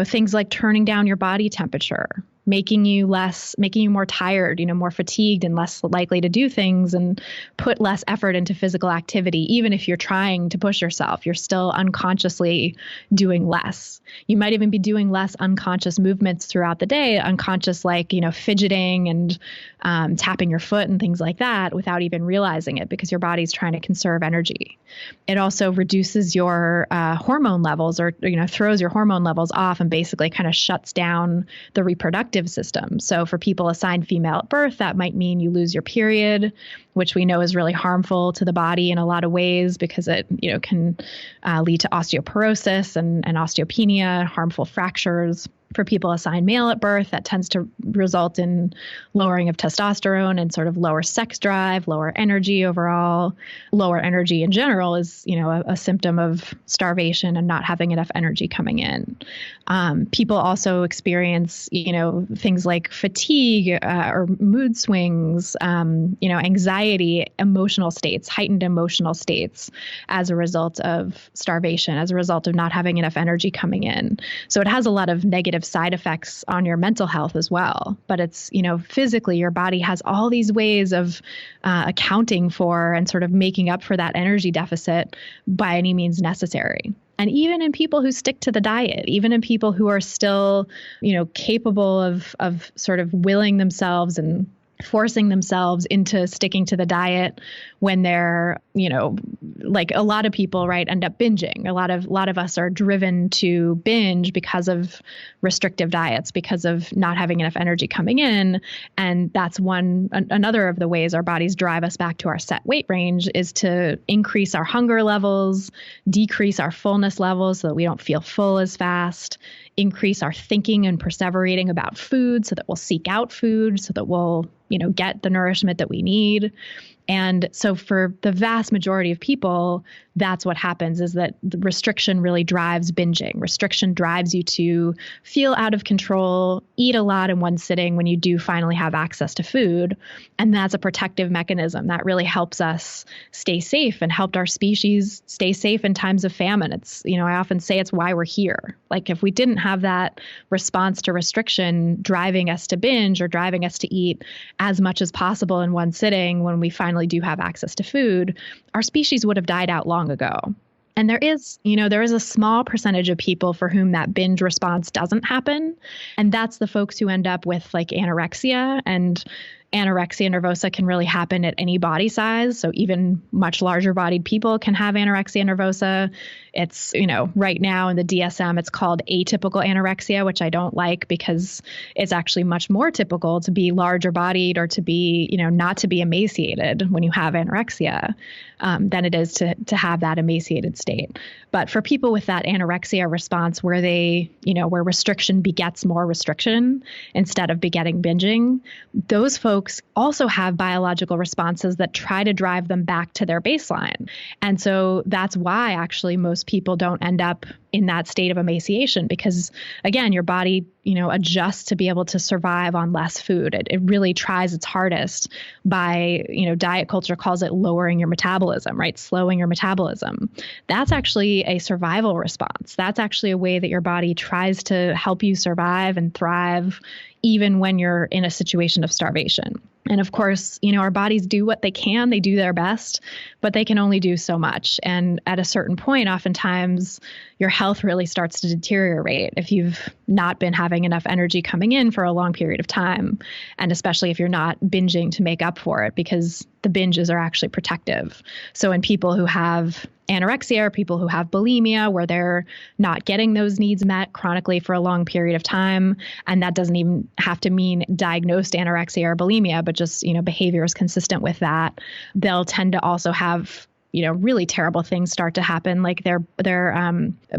Things like turning down your body temperature, making you more tired, more fatigued and less likely to do things and put less effort into physical activity. Even if you're trying to push yourself, you're still unconsciously doing less. You might even be doing less unconscious movements throughout the day, unconscious fidgeting and tapping your foot and things like that without even realizing it, because your body's trying to conserve energy. It also reduces your hormone levels, or throws your hormone levels off and basically kind of shuts down the reproductive reproductive system. So for people assigned female at birth, that might mean you lose your period, which we know is really harmful to the body in a lot of ways because it, can lead to osteoporosis and osteopenia, harmful fractures. For people assigned male at birth, that tends to result in lowering of testosterone and sort of lower sex drive, lower energy overall. Lower energy in general is, a symptom of starvation and not having enough energy coming in. People also experience, things like fatigue or mood swings, anxiety, emotional states, heightened emotional states as a result of starvation, as a result of not having enough energy coming in. So it has a lot of negative side effects on your mental health as well. But it's, physically, your body has all these ways of accounting for and sort of making up for that energy deficit by any means necessary. And even in people who stick to the diet, even in people who are still, capable of sort of willing themselves and forcing themselves into sticking to the diet when they're, like a lot of people, right, end up binging. A lot of us are driven to binge because of restrictive diets, because of not having enough energy coming in. And that's another of the ways our bodies drive us back to our set weight range is to increase our hunger levels, decrease our fullness levels so that we don't feel full as fast, increase our thinking and perseverating about food so that we'll seek out food, so that we'll, get the nourishment that we need. And so for the vast majority of people, that's what happens, is that the restriction really drives binging. Restriction drives you to feel out of control, eat a lot in one sitting when you do finally have access to food. And that's a protective mechanism that really helps us stay safe and helped our species stay safe in times of famine. It's, I often say it's why we're here. Like if we didn't have that response to restriction driving us to binge or driving us to eat as much as possible in one sitting when we finally do have access to food, our species would have died out long ago. And there is a small percentage of people for whom that binge response doesn't happen. And that's the folks who end up with like anorexia, and anorexia nervosa can really happen at any body size. So even much larger bodied people can have anorexia nervosa. It's, right now in the DSM, it's called atypical anorexia, which I don't like because it's actually much more typical to be larger bodied or to be, not to be emaciated when you have anorexia than it is to have that emaciated state. But for people with that anorexia response where where restriction begets more restriction instead of begetting binging, those folks also have biological responses that try to drive them back to their baseline. And so that's why actually most people don't end up in that state of emaciation because, again, your body, adjusts to be able to survive on less food. It really tries its hardest by, diet culture calls it lowering your metabolism, right? Slowing your metabolism. That's actually a survival response. That's actually a way that your body tries to help you survive and thrive even when you're in a situation of starvation. And of course, our bodies do what they can, they do their best, but they can only do so much. And at a certain point, oftentimes your health really starts to deteriorate if you've not been having enough energy coming in for a long period of time. And especially if you're not binging to make up for it, because the binges are actually protective. So in people who have anorexia or people who have bulimia, where they're not getting those needs met chronically for a long period of time, and that doesn't even have to mean diagnosed anorexia or bulimia, but just, behaviors consistent with that, they'll tend to also have really terrible things start to happen, like their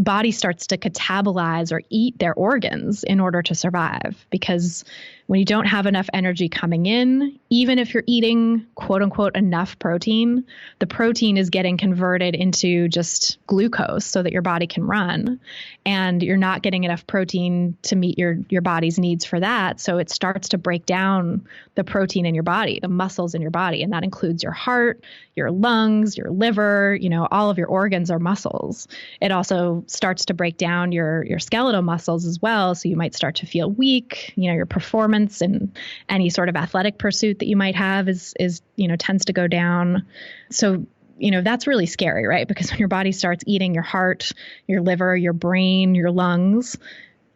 body starts to catabolize or eat their organs in order to survive. Because when you don't have enough energy coming in, even if you're eating quote unquote enough protein, the protein is getting converted into just glucose so that your body can run. And you're not getting enough protein to meet your body's needs for that. So it starts to break down the protein in your body, the muscles in your body. And that includes your heart, your lungs, your liver, all of your organs are muscles. It also starts to break down your skeletal muscles as well. So you might start to feel weak, your performance and any sort of athletic pursuit that you might have is tends to go down. So, that's really scary, right? Because when your body starts eating your heart, your liver, your brain, your lungs,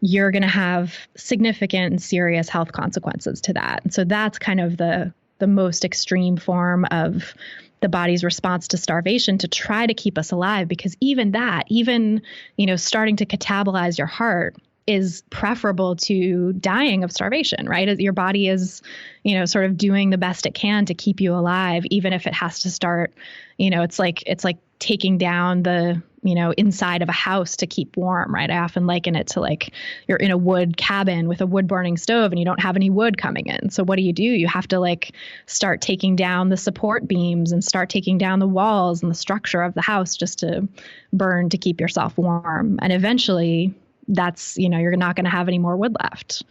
you're going to have significant and serious health consequences to that. And so that's kind of the most extreme form of the body's response to starvation to try to keep us alive. Because even starting to catabolize your heart is preferable to dying of starvation, right? Your body is, sort of doing the best it can to keep you alive, even if it has to start, it's like taking down the, inside of a house to keep warm, right? I often liken it to like you're in a wood cabin with a wood burning stove and you don't have any wood coming in. So what do? You have to like start taking down the support beams and start taking down the walls and the structure of the house just to burn to keep yourself warm. And eventually that's, you're not going to have any more wood left.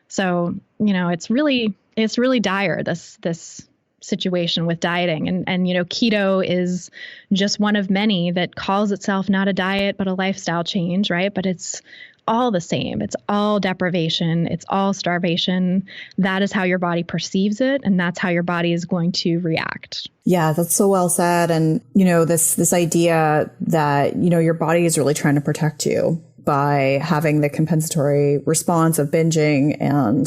So, it's really dire, this situation with dieting. And keto is just one of many that calls itself not a diet, but a lifestyle change, right? But it's all the same. It's all deprivation. It's all starvation. That is how your body perceives it. And that's how your body is going to react. Yeah, that's so well said. And, this idea that, your body is really trying to protect you by having the compensatory response of binging and,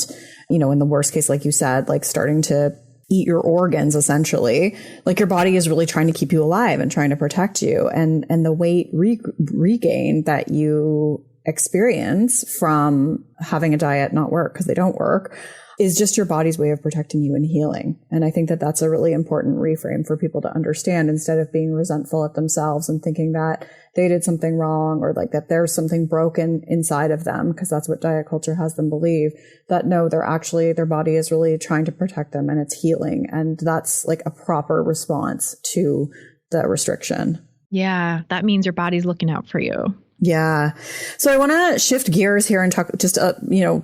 in the worst case, like you said, like starting to eat your organs, essentially. Like your body is really trying to keep you alive and trying to protect you. And the weight regain that you experience from having a diet not work, because they don't work, is just your body's way of protecting you and healing. And I think that that's a really important reframe for people to understand, instead of being resentful at themselves and thinking that they did something wrong or like that there's something broken inside of them, because that's what diet culture has them believe, that no, their body is really trying to protect them and it's healing. And that's like a proper response to the restriction. Yeah, that means your body's looking out for you. Yeah. So I want to shift gears here and talk just,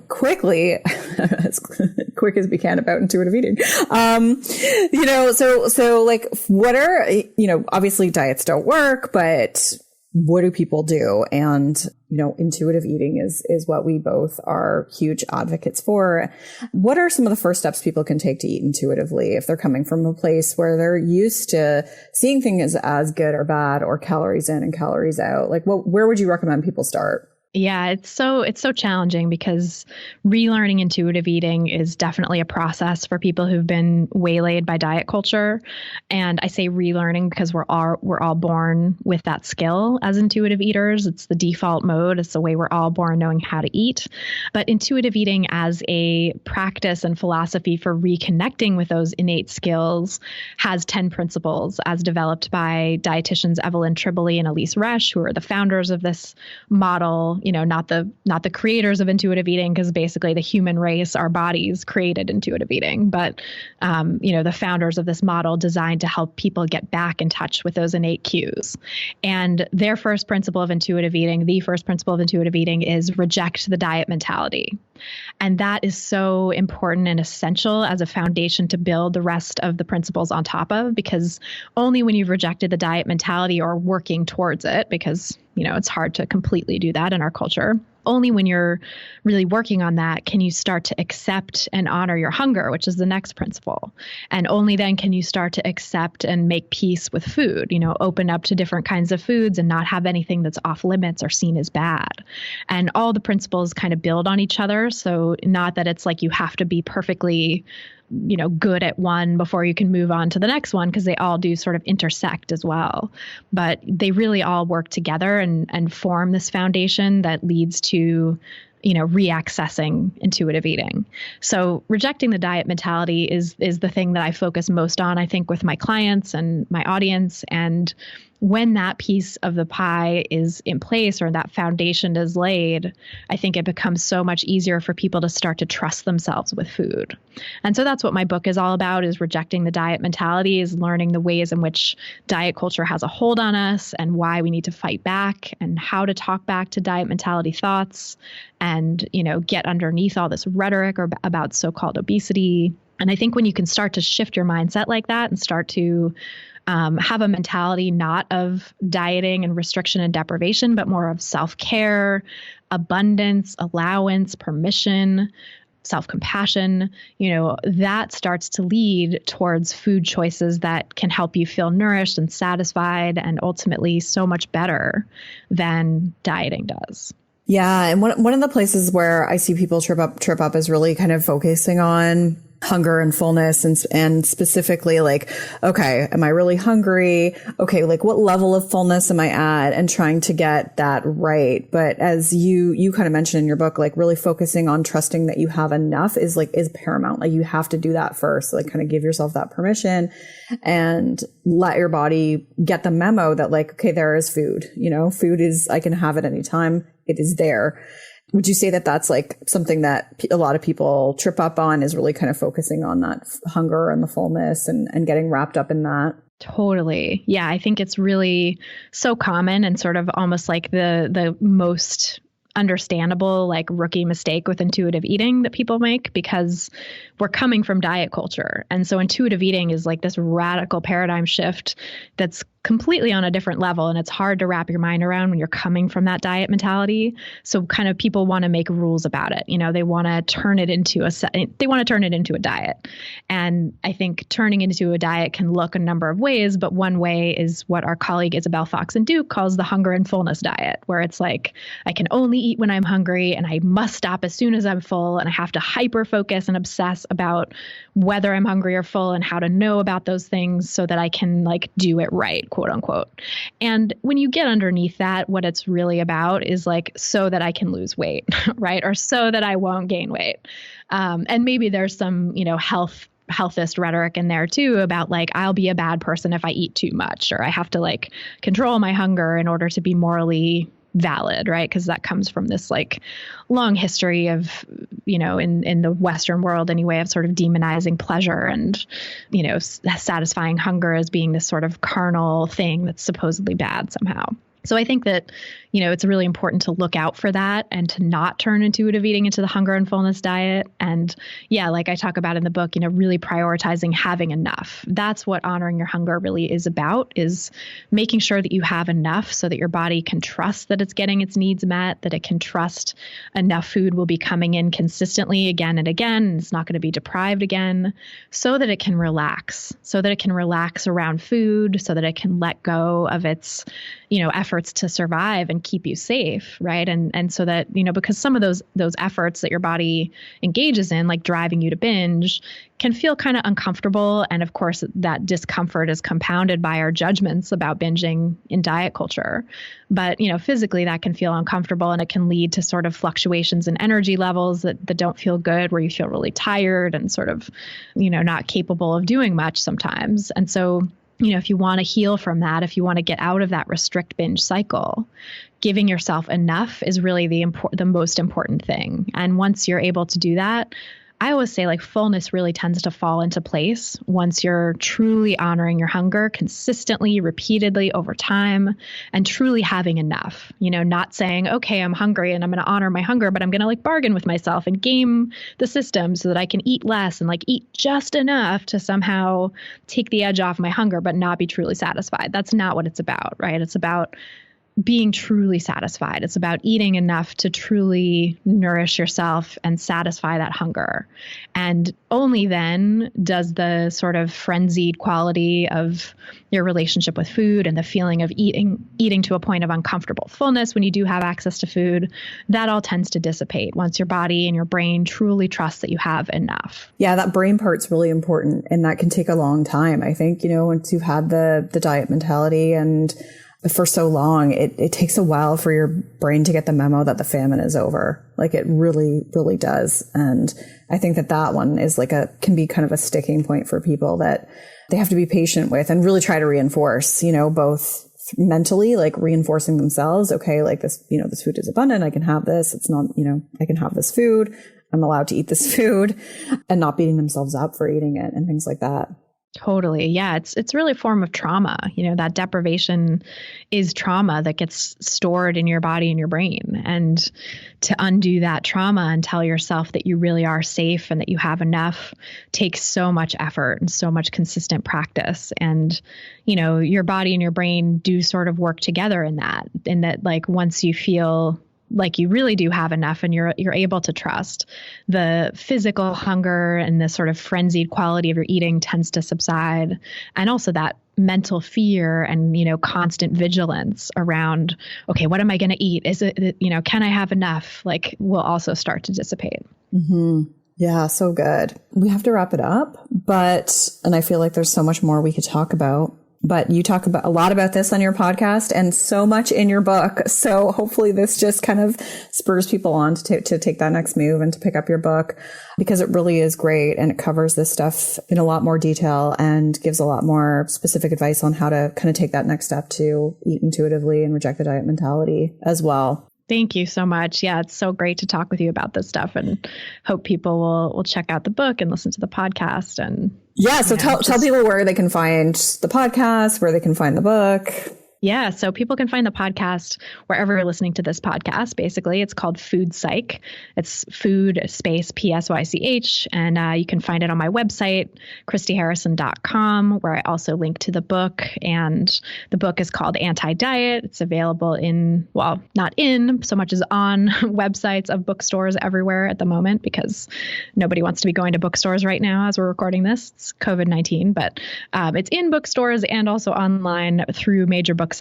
quickly, as quick as we can, about intuitive eating. So like what are, obviously diets don't work, but what do people do? And, intuitive eating is what we both are huge advocates for. What are some of the first steps people can take to eat intuitively if they're coming from a place where they're used to seeing things as good or bad, or calories in and calories out? Like, where would you recommend people start? Yeah, it's so challenging, because relearning intuitive eating is definitely a process for people who've been waylaid by diet culture. And I say relearning because we're all born with that skill as intuitive eaters. It's the default mode. It's the way we're all born knowing how to eat. But intuitive eating as a practice and philosophy for reconnecting with those innate skills has 10 principles, as developed by dietitians Evelyn Tribole and Elise Resch, who are the founders of this model. Not the creators of intuitive eating, because basically the human race, our bodies, created intuitive eating, but the founders of this model designed to help people get back in touch with those innate cues. And their first principle of intuitive eating, the first principle of intuitive eating, is reject the diet mentality. And that is so important and essential as a foundation to build the rest of the principles on top of, because only when you've rejected the diet mentality or working towards it, because, it's hard to completely do that in our culture. Only when you're really working on that can you start to accept and honor your hunger, which is the next principle. And only then can you start to accept and make peace with food, open up to different kinds of foods and not have anything that's off limits or seen as bad. And all the principles kind of build on each other. So not that it's like you have to be perfectly good at one before you can move on to the next one, because they all do sort of intersect as well. But they really all work together and form this foundation that leads to, reaccessing intuitive eating. So rejecting the diet mentality is the thing that I focus most on, I think, with my clients and my audience. And when that piece of the pie is in place, or that foundation is laid, I think it becomes so much easier for people to start to trust themselves with food. And so that's what my book is all about, is rejecting the diet mentality, is learning the ways in which diet culture has a hold on us and why we need to fight back, and how to talk back to diet mentality thoughts and, get underneath all this rhetoric about so-called obesity. And I think when you can start to shift your mindset like that and start to have a mentality not of dieting and restriction and deprivation, but more of self-care, abundance, allowance, permission, self-compassion, that starts to lead towards food choices that can help you feel nourished and satisfied, and ultimately so much better than dieting does. Yeah. And one of the places where I see people trip up is really kind of focusing on hunger and fullness and specifically like, okay, am I really hungry? Okay, like what level of fullness am I at, and trying to get that right. But as you kind of mentioned in your book, like really focusing on trusting that you have enough is paramount. Like you have to do that first, like kind of give yourself that permission and let your body get the memo that like, okay, there is food, food is, I can have it anytime. It is there. Would you say that that's like something that a lot of people trip up on, is really kind of focusing on that hunger and the fullness and getting wrapped up in that? Totally. Yeah. I think it's really so common and sort of almost like the most understandable like rookie mistake with intuitive eating that people make, because we're coming from diet culture. And so intuitive eating is like this radical paradigm shift that's completely on a different level. And it's hard to wrap your mind around when you're coming from that diet mentality. So kind of people want to make rules about it. They want to turn it into a diet. And I think turning into a diet can look a number of ways, but one way is what our colleague Isabel Fox and Duke calls the hunger and fullness diet, where it's like, I can only eat when I'm hungry and I must stop as soon as I'm full. And I have to hyper focus and obsess about whether I'm hungry or full and how to know about those things so that I can like do it right, quote unquote. And when you get underneath that, what it's really about is like, so that I can lose weight, right? Or so that I won't gain weight. And maybe there's some, healthist rhetoric in there too about like, I'll be a bad person if I eat too much, or I have to like control my hunger in order to be morally valid, right? Because that comes from this like long history of, in the Western world anyway, of sort of demonizing pleasure and, satisfying hunger as being this sort of carnal thing that's supposedly bad somehow. So I think that, it's really important to look out for that and to not turn intuitive eating into the hunger and fullness diet. And yeah, like I talk about in the book, really prioritizing having enough. That's what honoring your hunger really is about, is making sure that you have enough so that your body can trust that it's getting its needs met, that it can trust enough food will be coming in consistently again and again, and it's not going to be deprived again, so that it can relax, around food, so that it can let go of its, efforts to survive and keep you safe, right? And so that, because some of those efforts that your body engages in, like driving you to binge, can feel kind of uncomfortable. And of course, that discomfort is compounded by our judgments about binging in diet culture. But, physically that can feel uncomfortable, and it can lead to sort of fluctuations in energy levels that don't feel good, where you feel really tired and sort of, not capable of doing much sometimes. And so, if you want to heal from that, if you want to get out of that restrict binge cycle, giving yourself enough is really the most important thing. And once you're able to do that, I always say like fullness really tends to fall into place once you're truly honoring your hunger consistently, repeatedly over time, and truly having enough, not saying, okay, I'm hungry and I'm going to honor my hunger, but I'm going to like bargain with myself and game the system so that I can eat less and like eat just enough to somehow take the edge off my hunger, but not be truly satisfied. That's not what it's about, right? It's about being truly satisfied. It's about eating enough to truly nourish yourself and satisfy that hunger. And only then does the sort of frenzied quality of your relationship with food and the feeling of eating to a point of uncomfortable fullness when you do have access to food, that all tends to dissipate once your body and your brain truly trust that you have enough. Yeah, that brain part's really important, and that can take a long time. I think, once you've had the diet mentality and for so long, it takes a while for your brain to get the memo that the famine is over. Like it really, really does. And I think that one is can be kind of a sticking point for people that they have to be patient with and really try to reinforce, both mentally, like reinforcing themselves. Okay, like this, this food is abundant. I can have this. It's not, I can have this food. I'm allowed to eat this food, and not beating themselves up for eating it and things like that. Totally. Yeah. It's really a form of trauma. That deprivation is trauma that gets stored in your body and your brain. And to undo that trauma and tell yourself that you really are safe and that you have enough takes so much effort and so much consistent practice. And, your body and your brain do sort of work together in that like once you feel like you really do have enough and you're able to trust, the physical hunger and the sort of frenzied quality of your eating tends to subside. And also that mental fear and, constant vigilance around, okay, what am I going to eat? Is it, can I have enough? Like will also start to dissipate. Mm-hmm. Yeah, so good. We have to wrap it up, and I feel like there's so much more we could talk about. But you talk about a lot about this on your podcast and so much in your book. So hopefully this just kind of spurs people on to take that next move and to pick up your book, because it really is great. And it covers this stuff in a lot more detail and gives a lot more specific advice on how to kind of take that next step to eat intuitively and reject the diet mentality as well. Thank you so much. Yeah, it's so great to talk with you about this stuff, and hope people will check out the book and listen to the podcast. And yeah, so tell people where they can find the podcast, where they can find the book. Yeah, so people can find the podcast wherever you're listening to this podcast. Basically, it's called Food Psych. It's food space PSYCH. And you can find it on my website, christyharrison.com, where I also link to the book. And the book is called Anti-Diet. It's available not in so much as on websites of bookstores everywhere at the moment, because nobody wants to be going to bookstores right now as we're recording this. It's COVID-19, but it's in bookstores and also online through major booksellers,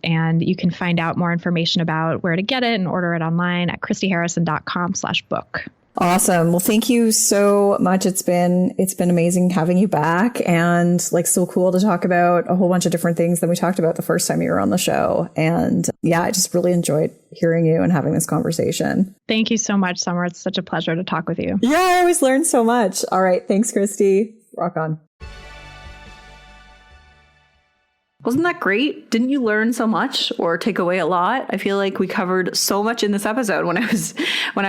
and you can find out more information about where to get it and order it online at christyharrison.com/book. Awesome. Well, thank you so much. It's been amazing having you back, and so cool to talk about a whole bunch of different things than we talked about the first time you were on the show. And yeah, I just really enjoyed hearing you and having this conversation. Thank you so much, Summer. It's such a pleasure to talk with you. Yeah, I always learn so much. All right. Thanks, Christy. Rock on. Wasn't that great? Didn't you learn so much or take away a lot? I feel like we covered so much in this episode. When I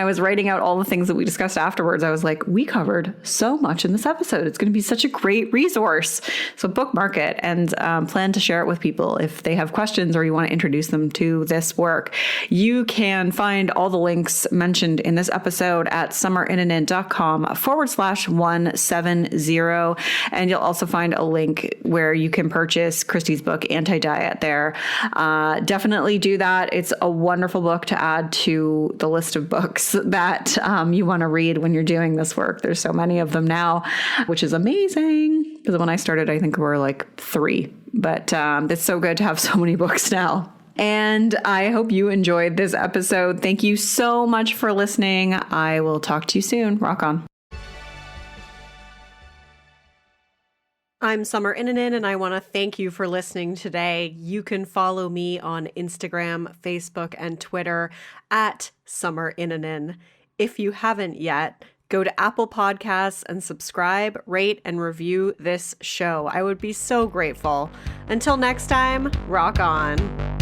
was writing out all the things that we discussed afterwards, I was like, we covered so much in this episode. It's going to be such a great resource. So bookmark it and plan to share it with people if they have questions or you want to introduce them to this work. You can find all the links mentioned in this episode at summerinnanen.com/170. And you'll also find a link where you can purchase Christy's book, Anti-Diet, there. Definitely do that. It's a wonderful book to add to the list of books that you want to read when you're doing this work. There's so many of them now, which is amazing. Because when I started, I think we were like 3. But it's so good to have so many books now. And I hope you enjoyed this episode. Thank you so much for listening. I will talk to you soon. Rock on. I'm Summer Innanen, and I want to thank you for listening today. You can follow me on Instagram, Facebook, and Twitter at Summer Innanen. If you haven't yet, go to Apple Podcasts and subscribe, rate, and review this show. I would be so grateful. Until next time, rock on.